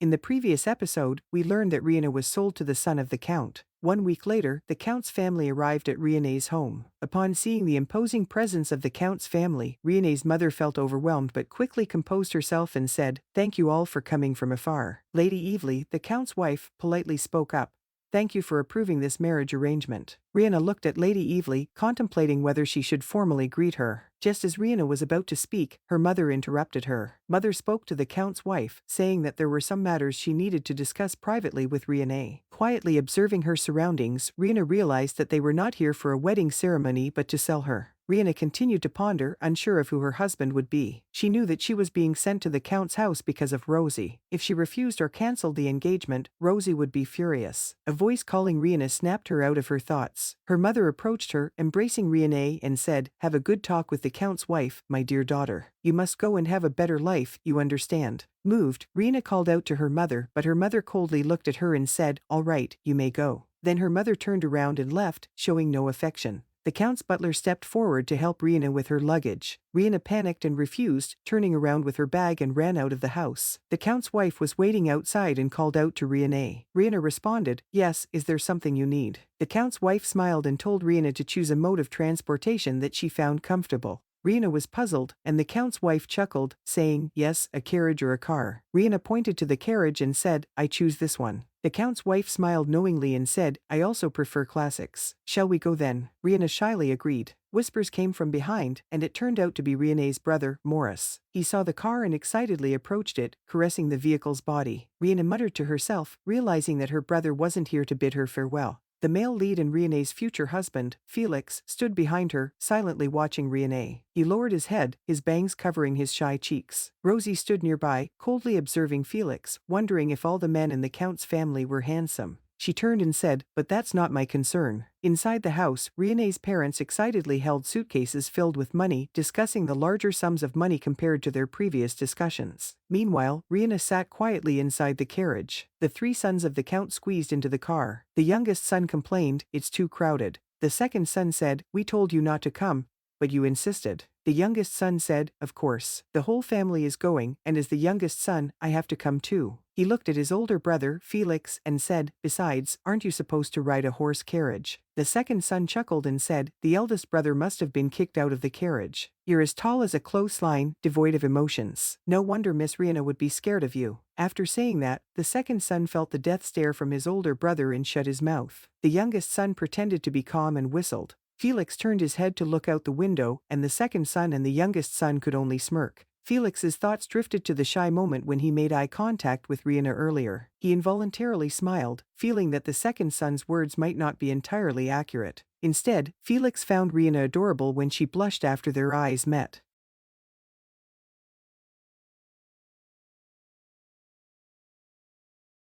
In the previous episode, we learned that Reina was sold to the son of the Count. 1 week later, the Count's family arrived at Riene's home. Upon seeing the imposing presence of the Count's family, Riene's mother felt overwhelmed but quickly composed herself and said, "Thank you all for coming from afar." Lady Evely, the Count's wife, politely spoke up. "Thank you for approving this marriage arrangement." Reina looked at Lady Evely, contemplating whether she should formally greet her. Just as Reina was about to speak, her mother interrupted her. Mother spoke to the Count's wife, saying that there were some matters she needed to discuss privately with Reina. Quietly observing her surroundings, Reina realized that they were not here for a wedding ceremony but to sell her. Reina continued to ponder, unsure of who her husband would be. She knew that she was being sent to the Count's house because of Rosie. If she refused or cancelled the engagement, Rosie would be furious. A voice calling Reina snapped her out of her thoughts. Her mother approached her, embracing Reina, and said, "Have a good talk with the Count's wife, my dear daughter. You must go and have a better life, you understand." Moved, Reina called out to her mother, but her mother coldly looked at her and said, "All right, you may go." Then her mother turned around and left, showing no affection. The Count's butler stepped forward to help Reina with her luggage. Reina panicked and refused, turning around with her bag and ran out of the house. The Count's wife was waiting outside and called out to Reina. Reina responded, "Yes, is there something you need?" The Count's wife smiled and told Reina to choose a mode of transportation that she found comfortable. Reina was puzzled, and the Count's wife chuckled, saying, "Yes, a carriage or a car." Reina pointed to the carriage and said, "I choose this one." The Count's wife smiled knowingly and said, "I also prefer classics." "Shall we go then?" Reina shyly agreed. Whispers came from behind, and it turned out to be Reina's brother, Morris. He saw the car and excitedly approached it, caressing the vehicle's body. Reina muttered to herself, realizing that her brother wasn't here to bid her farewell. The male lead and Reina's future husband, Felix, stood behind her, silently watching Reina. He lowered his head, his bangs covering his shy cheeks. Rosie stood nearby, coldly observing Felix, wondering if all the men in the Count's family were handsome. She turned and said, "But that's not my concern." Inside the house, Reina's parents excitedly held suitcases filled with money, discussing the larger sums of money compared to their previous discussions. Meanwhile, Reina sat quietly inside the carriage. The three sons of the Count squeezed into the car. The youngest son complained, "It's too crowded." The second son said, "We told you not to come, but you insisted." The youngest son said, "Of course. The whole family is going, and as the youngest son, I have to come too." He looked at his older brother, Felix, and said, "Besides, aren't you supposed to ride a horse carriage?" The second son chuckled and said, "The eldest brother must have been kicked out of the carriage. You're as tall as a clothesline, devoid of emotions. No wonder Miss Reina would be scared of you." After saying that, the second son felt the death stare from his older brother and shut his mouth. The youngest son pretended to be calm and whistled. Felix turned his head to look out the window, and the second son and the youngest son could only smirk. Felix's thoughts drifted to the shy moment when he made eye contact with Reina earlier. He involuntarily smiled, feeling that the second son's words might not be entirely accurate. Instead, Felix found Reina adorable when she blushed after their eyes met.